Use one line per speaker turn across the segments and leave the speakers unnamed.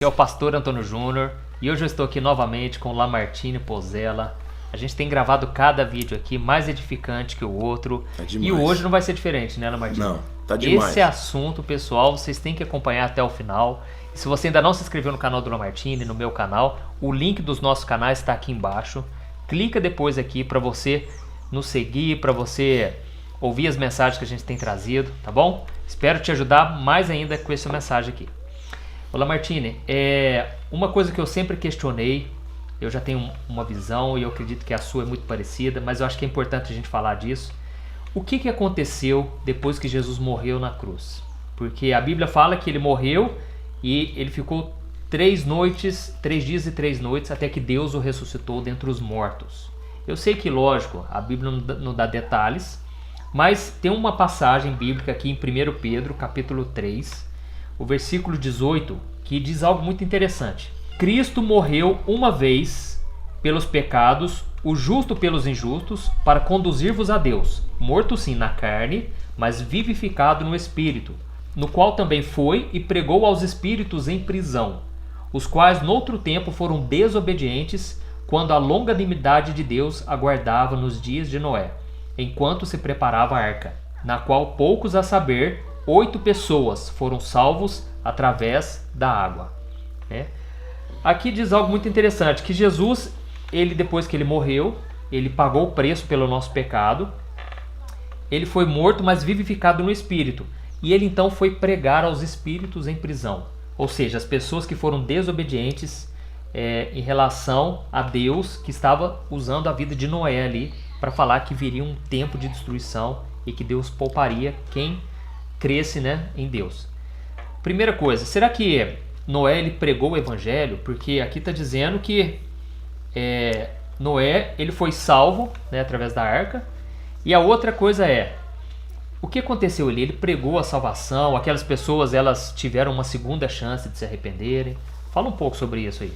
É o pastor Antônio Júnior e hoje eu estou aqui novamente com Lamartine Pozzella. A gente tem gravado cada vídeo aqui mais edificante que o outro. E hoje não vai ser diferente, né, Lamartine?
Não, tá demais.
Esse assunto, pessoal, vocês têm que acompanhar até o final. E se você ainda não se inscreveu no canal do Lamartine, no meu canal, o link dos nossos canais está aqui embaixo. Clica depois aqui para você nos seguir, para você ouvir as mensagens que a gente tem trazido, tá bom? Espero te ajudar mais ainda com essa mensagem aqui. Olá, Lamartine, uma coisa que eu sempre questionei, eu já tenho uma visão e eu acredito que a sua é muito parecida, mas eu acho que é importante a gente falar disso. O que aconteceu depois que Jesus morreu na cruz? Porque a Bíblia fala que ele morreu e ele ficou 3 dias e 3 noites até que Deus o ressuscitou dentre os mortos. Eu sei que, lógico, a Bíblia não dá detalhes, mas tem uma passagem bíblica aqui em 1 Pedro, capítulo 3, o versículo 18, que diz algo muito interessante. Cristo morreu uma vez pelos pecados, o justo pelos injustos, para conduzir-vos a Deus, morto sim na carne, mas vivificado no Espírito, no qual também foi e pregou aos espíritos em prisão, os quais noutro tempo foram desobedientes, quando a longanimidade de Deus aguardava nos dias de Noé, enquanto se preparava a arca, na qual poucos, a saber, 8 pessoas foram salvos através da água. Aqui diz algo muito interessante, que Jesus, depois que ele morreu, ele pagou o preço pelo nosso pecado, ele foi morto, mas vivificado no Espírito, e ele então foi pregar aos espíritos em prisão, ou seja, as pessoas que foram desobedientes em relação a Deus, que estava usando a vida de Noé ali, para falar que viria um tempo de destruição e que Deus pouparia quem cresce, em Deus. Primeira coisa, será que Noé ele pregou o evangelho? Porque aqui está dizendo que Noé ele foi salvo, através da arca. E a outra coisa o que aconteceu ali? Ele pregou a salvação, aquelas pessoas elas tiveram uma segunda chance de se arrependerem. Fala um pouco sobre isso aí.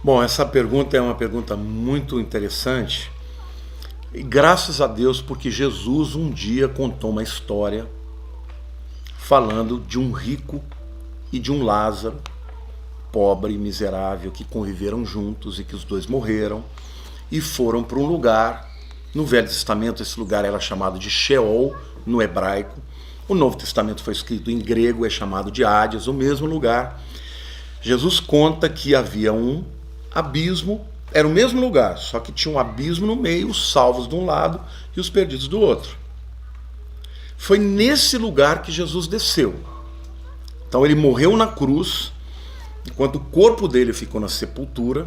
Bom, essa pergunta é uma pergunta muito interessante. E graças a Deus, porque Jesus um dia contou uma história falando de um rico e de um Lázaro, pobre e miserável, que conviveram juntos e que os dois morreram e foram para um lugar. No Velho Testamento esse lugar era chamado de Sheol, no hebraico. O Novo Testamento foi escrito em grego, é chamado de Hades, o mesmo lugar. Jesus conta que havia um abismo, era o mesmo lugar, só que tinha um abismo no meio, os salvos de um lado e os perdidos do outro. Foi nesse lugar que Jesus desceu. Então ele morreu na cruz, enquanto o corpo dele ficou na sepultura,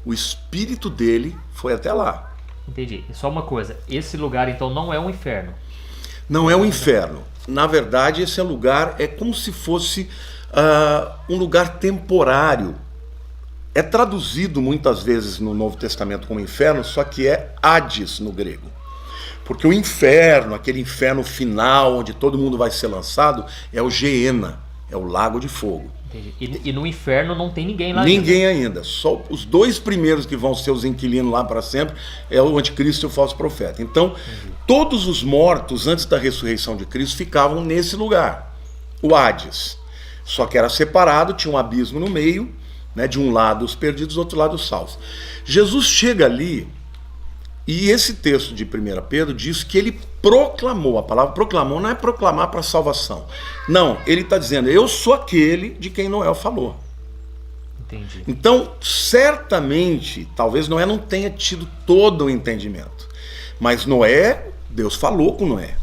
o espírito dele foi até lá.
Entendi. E só uma coisa, esse lugar então não é um inferno?
Não é um inferno. Na verdade, esse lugar é como se fosse um lugar temporário. É traduzido muitas vezes no Novo Testamento como inferno, só que é Hades no grego. Porque o inferno, aquele inferno final, onde todo mundo vai ser lançado, é o Geena, é o lago de fogo.
Entendi. E no inferno não tem ninguém lá
Ninguém ainda. Só os 2 primeiros que vão ser os inquilinos lá para sempre é o anticristo e o falso profeta. Então, todos os mortos antes da ressurreição de Cristo ficavam nesse lugar, o Hades. Só que era separado, tinha um abismo no meio, de um lado os perdidos, do outro lado os salvos. Jesus chega ali, e esse texto de 1 Pedro diz que ele proclamou. A palavra proclamou não é proclamar para salvação. Não, ele está dizendo, eu sou aquele de quem Noé falou.
Entendi.
Então, certamente, talvez Noé não tenha tido todo o entendimento. Mas Deus falou com Noé.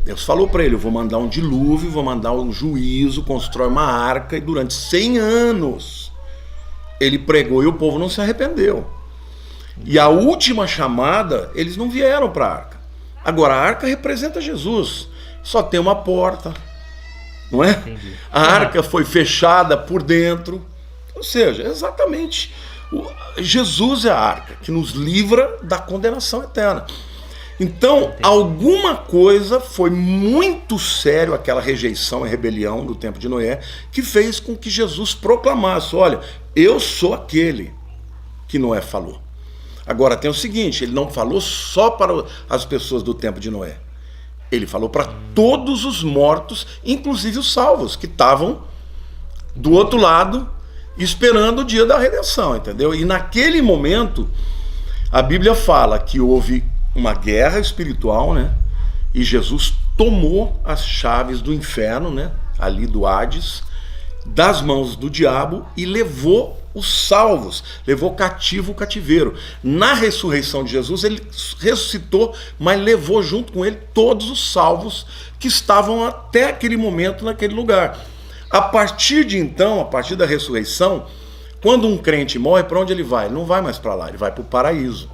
Deus falou para ele, eu vou mandar um dilúvio, vou mandar um juízo, constrói uma arca, e durante 100 anos ele pregou e o povo não se arrependeu. E a última chamada, eles não vieram para a arca. Agora, a arca representa Jesus. Só tem uma porta, não é?
Entendi.
A arca foi fechada por dentro. Ou seja, exatamente, Jesus é a arca que nos livra da condenação eterna. Então, alguma coisa foi muito sério, aquela rejeição e rebelião do tempo de Noé, que fez com que Jesus proclamasse, olha, eu sou aquele que Noé falou. Agora tem o seguinte, ele não falou só para as pessoas do tempo de Noé. Ele falou para todos os mortos, inclusive os salvos, que estavam do outro lado esperando o dia da redenção, entendeu? E naquele momento, a Bíblia fala que houve uma guerra espiritual, né? E Jesus tomou as chaves do inferno, né? Ali do Hades, das mãos do diabo e levou os salvos, levou cativo o cativeiro. Na ressurreição de Jesus, ele ressuscitou, mas levou junto com ele todos os salvos que estavam até aquele momento naquele lugar. A partir de então, a partir da ressurreição, quando um crente morre, para onde ele vai? Ele não vai mais para lá, ele vai para o paraíso.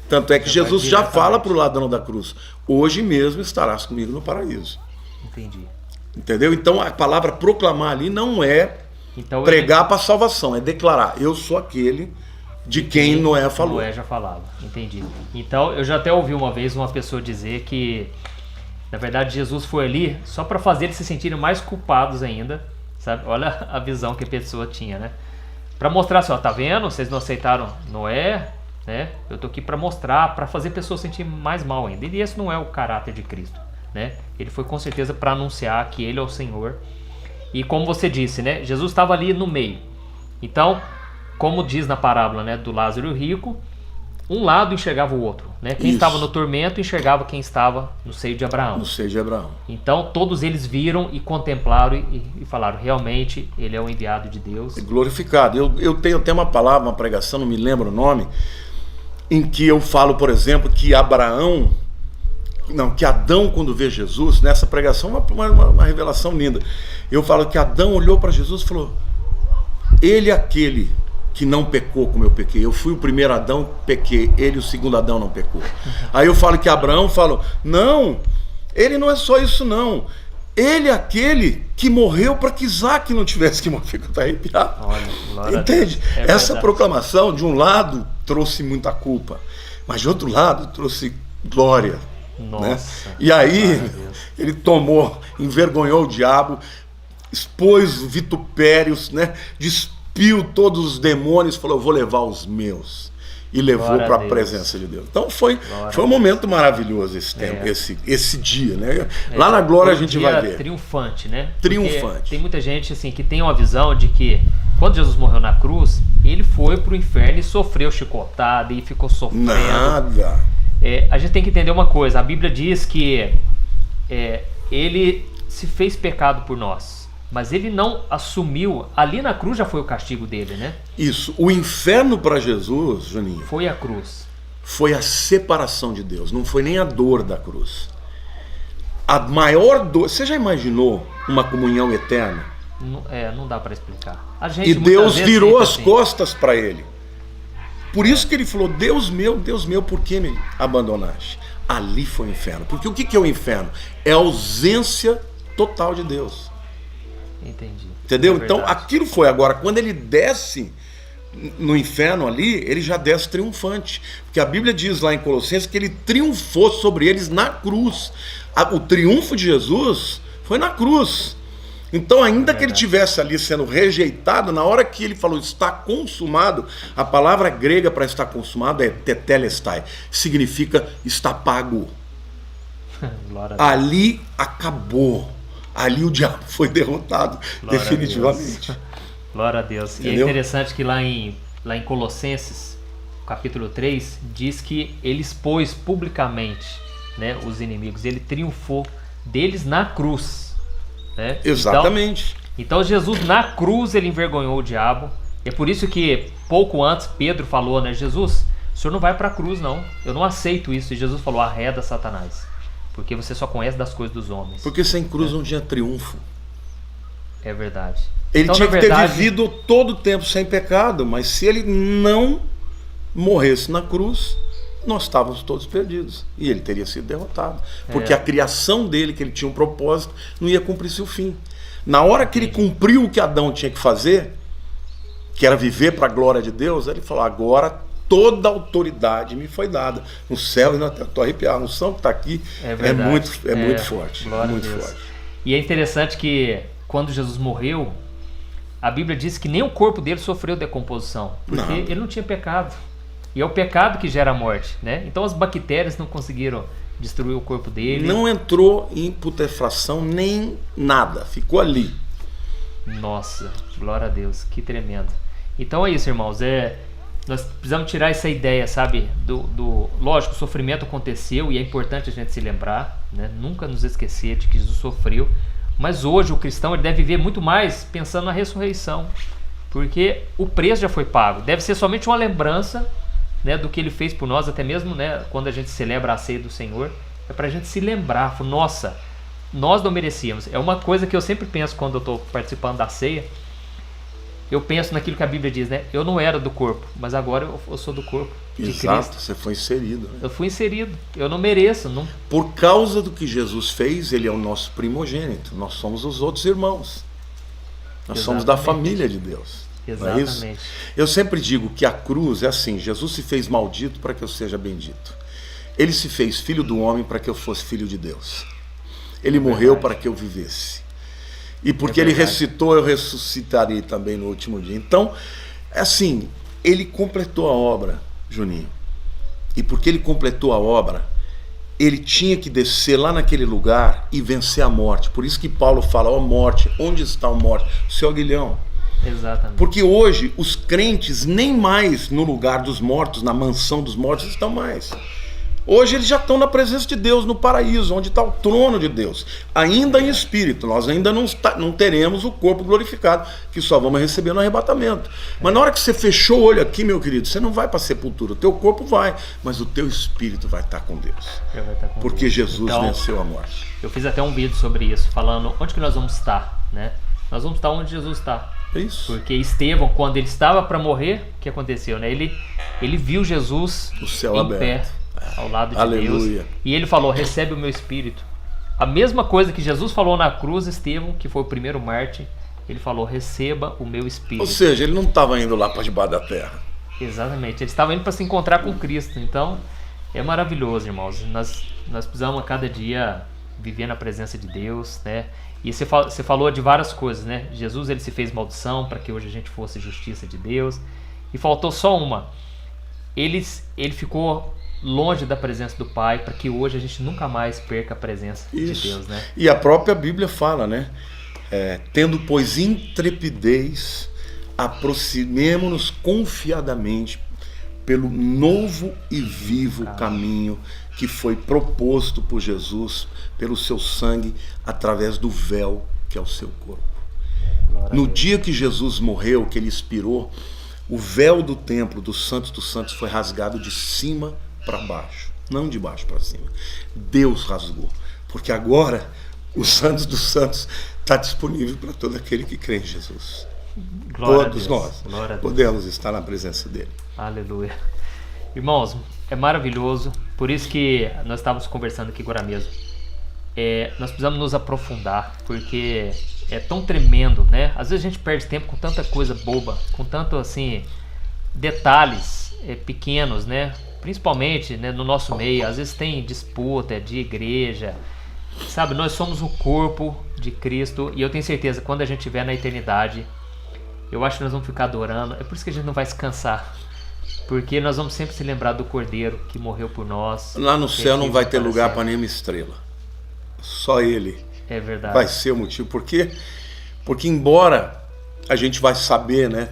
Tanto é que Jesus já fala para o ladrão da cruz: hoje mesmo estarás comigo no paraíso.
Entendi.
Entendeu? Então a palavra proclamar ali não é
Então,
pregar para a salvação, é declarar: eu sou aquele de quem Noé falou.
Noé já falava, entendi. Então eu já até ouvi uma vez uma pessoa dizer que, na verdade, Jesus foi ali só para fazer eles se sentirem mais culpados ainda, sabe? Olha a visão que a pessoa tinha, né? Para mostrar assim, ó, tá vendo? Vocês não aceitaram Noé, né? Eu tô aqui para mostrar, para fazer pessoas sentir mais mal ainda. E esse não é o caráter de Cristo, né? Ele foi com certeza para anunciar que ele é o Senhor. E como você disse, né? Jesus estava ali no meio. Então, como diz na parábola, né, do Lázaro e o rico, um lado enxergava o outro, né? Quem estava no tormento enxergava quem estava no seio de Abraão.
No seio de Abraão.
Então todos eles viram e contemplaram e falaram: realmente ele é o enviado de Deus.
Glorificado. Eu tenho até uma palavra, uma pregação, não me lembro o nome, em que eu falo, por exemplo, que que Adão, quando vê Jesus, nessa pregação, uma revelação linda. Eu falo que Adão olhou para Jesus e falou: ele é aquele que não pecou como eu pequei. Eu fui o primeiro Adão, pequei. Ele, o segundo Adão, não pecou. Aí eu falo que Abraão falou: não, ele não é só isso não. Ele é aquele que morreu para que Isaac não tivesse que morrer. Fico arrepiado.
Olha,
entende?
É
essa proclamação, de um lado, trouxe muita culpa, mas de outro lado, trouxe glória.
Nossa,
né? E aí ele tomou, envergonhou o diabo, expôs vitupérios, né? Despiu todos os demônios, falou: eu vou levar os meus, e levou para a presença de Deus. Então foi um momento maravilhoso esse tempo, esse dia, né? Lá na glória a gente vai ver.
Triunfante, né?
Triunfante.
Porque tem muita gente assim que tem uma visão de que quando Jesus morreu na cruz, ele foi para o inferno e sofreu chicotada e ficou sofrendo.
Nada.
A gente tem que entender uma coisa. A Bíblia diz que ele se fez pecado por nós, mas ele não assumiu. Ali na cruz já foi o castigo dele, né?
Isso. O inferno para Jesus, Juninho,
foi a cruz.
Foi a separação de Deus. Não foi nem a dor da cruz. A maior dor. Você já imaginou uma comunhão eterna?
Não dá para explicar.
E Deus virou as costas para ele. Por isso que ele falou: Deus meu, por que me abandonaste? Ali foi o inferno. Porque o que é o inferno? É a ausência total de Deus.
Entendi.
Entendeu? Então aquilo foi. Agora, quando ele desce no inferno ali, ele já desce triunfante. Porque a Bíblia diz lá em Colossenses que ele triunfou sobre eles na cruz. O triunfo de Jesus foi na cruz. Então, ainda que ele estivesse ali sendo rejeitado, na hora que ele falou está consumado, a palavra grega para estar consumado é tetelestai, significa está pago. Ali acabou. Ali o diabo foi derrotado, definitivamente.
Glória a Deus. Entendeu? E é interessante que lá em Colossenses, capítulo 3, diz que ele expôs publicamente, né, os inimigos. Ele triunfou deles na cruz. Né?
Exatamente.
Então Jesus na cruz ele envergonhou o diabo. É por isso que pouco antes Pedro falou, né? Jesus, o senhor não vai para a cruz não. Eu não aceito isso. E Jesus falou: arreda Satanás, porque você só conhece das coisas dos homens.
Porque sem cruz não tinha triunfo.
É verdade.
Ele então, tinha que ter vivido todo o tempo sem pecado, mas se ele não morresse na cruz, nós estávamos todos perdidos. E ele teria sido derrotado. Porque a criação dele, que ele tinha um propósito, não ia cumprir seu fim. Na hora que ele cumpriu o que Adão tinha que fazer, que era viver para a glória de Deus, ele falou: agora toda a autoridade me foi dada. No céu e na terra. Estou arrepiado. A unção que está aqui é muito forte. Muito forte.
E é interessante que quando Jesus morreu, a Bíblia diz que nem o corpo dele sofreu decomposição. Porque ele não tinha pecado. E é o pecado que gera a morte, né? Então as bactérias não conseguiram destruir o corpo dele.
Não entrou em putrefação nem nada, ficou ali.
Nossa. Glória a Deus, que tremendo. Então é isso, irmãos, nós precisamos tirar essa ideia, sabe, lógico, o sofrimento aconteceu e é importante a gente se lembrar, né? Nunca nos esquecer de que Jesus sofreu, mas hoje o cristão ele deve viver muito mais pensando na ressurreição, porque o preço já foi pago, deve ser somente uma lembrança, né, do que ele fez por nós, até mesmo, né, quando a gente celebra a ceia do Senhor, é para a gente se lembrar, nossa, nós não merecíamos. É uma coisa que eu sempre penso quando eu estou participando da ceia. Eu penso naquilo que a Bíblia diz, né? Eu não era do corpo, mas agora eu sou do corpo de
Exato,
Cristo.
você foi inserido. Né?
Eu fui inserido. Eu não mereço. Não...
Por causa do que Jesus fez, ele é o nosso primogênito. Nós somos os outros irmãos. Nós somos da família de Deus.
Exatamente.
Não é isso? Eu sempre digo que a cruz é assim, Jesus se fez maldito para que eu seja bendito. Ele se fez filho do homem para que eu fosse filho de Deus. Ele morreu para que eu vivesse. E porque ele ressuscitou, eu ressuscitarei também no último dia. Então, assim, ele completou a obra, Juninho. E porque ele completou a obra, ele tinha que descer lá naquele lugar e vencer a morte. Por isso que Paulo fala, ó morte, onde está a morte? O seu aguilhão.
Exatamente.
Porque hoje os crentes nem mais no lugar dos mortos, na mansão dos mortos, estão mais. Hoje eles já estão na presença de Deus, no paraíso, onde está o trono de Deus. Ainda em espírito, nós ainda não teremos o corpo glorificado, que só vamos receber no arrebatamento. Mas na hora que você fechou o olho aqui, meu querido, você não vai para a sepultura, o teu corpo vai, mas o teu espírito vai estar com Deus. Porque Jesus venceu a morte.
Eu fiz até um vídeo sobre isso, falando onde que nós vamos estar, né? Nós vamos estar onde Jesus está.
Isso.
Porque Estevão, quando ele estava para morrer, o que aconteceu, né? Ele viu Jesus
o céu
em
aberto.
Pé, ao lado de
Aleluia.
Deus, e ele falou, recebe o meu espírito. A mesma coisa que Jesus falou na cruz, Estevão, que foi o primeiro mártir, ele falou, receba o meu espírito.
Ou seja, ele não estava indo lá para debaixo da terra.
Exatamente, ele estava indo para se encontrar com Cristo. Então, é maravilhoso, irmãos. Nós precisamos a cada dia viver na presença de Deus, né? E você falou de várias coisas, né? Jesus, ele se fez maldição para que hoje a gente fosse justiça de Deus. E faltou só uma. Ele ficou longe da presença do Pai, para que hoje a gente nunca mais perca a presença de Deus, né?
E a própria Bíblia fala, né? Tendo, pois, intrepidez, aproximemo-nos confiadamente pelo novo e vivo caminho que foi proposto por Jesus, pelo seu sangue, através do véu que é o seu corpo. No dia que Jesus morreu, que ele expirou, o véu do templo dos santos foi rasgado de cima para baixo, não de baixo para cima. Deus rasgou, porque agora o Santos dos Santos está disponível para todo aquele que crê em Jesus.
Glória
Todos nós podemos estar na presença dele.
Aleluia. Irmãos, é maravilhoso, por isso que nós estávamos conversando aqui agora mesmo. Nós precisamos nos aprofundar, porque é tão tremendo, né? Às vezes a gente perde tempo com tanta coisa boba, com tanto assim detalhes pequenos, né? Principalmente, né, no nosso meio, às vezes tem disputa de igreja, sabe? Nós somos o corpo de Cristo e eu tenho certeza que quando a gente estiver na eternidade, eu acho que nós vamos ficar adorando. É por isso que a gente não vai se cansar, porque nós vamos sempre se lembrar do Cordeiro que morreu por nós.
Lá no céu não vai ter lugar para nenhuma estrela, só Ele.
É verdade.
Vai ser o motivo, porque embora a gente vai saber, né,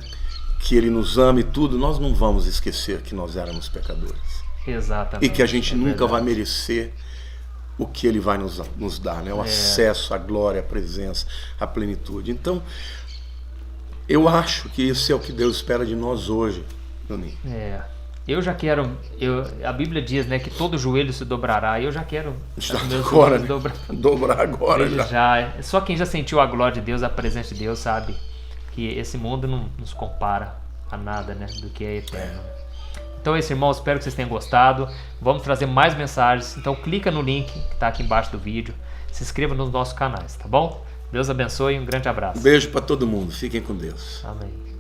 que Ele nos ama e tudo, nós não vamos esquecer que nós éramos pecadores.
Exatamente.
E que a gente nunca vai merecer o que Ele vai nos dar, né? O acesso à glória, à presença, à plenitude. Então, eu acho que esse é o que Deus espera de nós hoje, Juninho.
Eu já quero, a Bíblia diz, né, que todo joelho se dobrará, e eu já quero
agora, né? Dobrar agora
já. Só quem já sentiu a glória de Deus, a presença de Deus, sabe que esse mundo não nos compara a nada, né, do que é eterno. Então é isso, irmãos, espero que vocês tenham gostado. Vamos trazer mais mensagens, então clica no link que está aqui embaixo do vídeo, se inscreva nos nossos canais, tá bom? Deus abençoe e um grande abraço.
Beijo para todo mundo, fiquem com Deus.
Amém.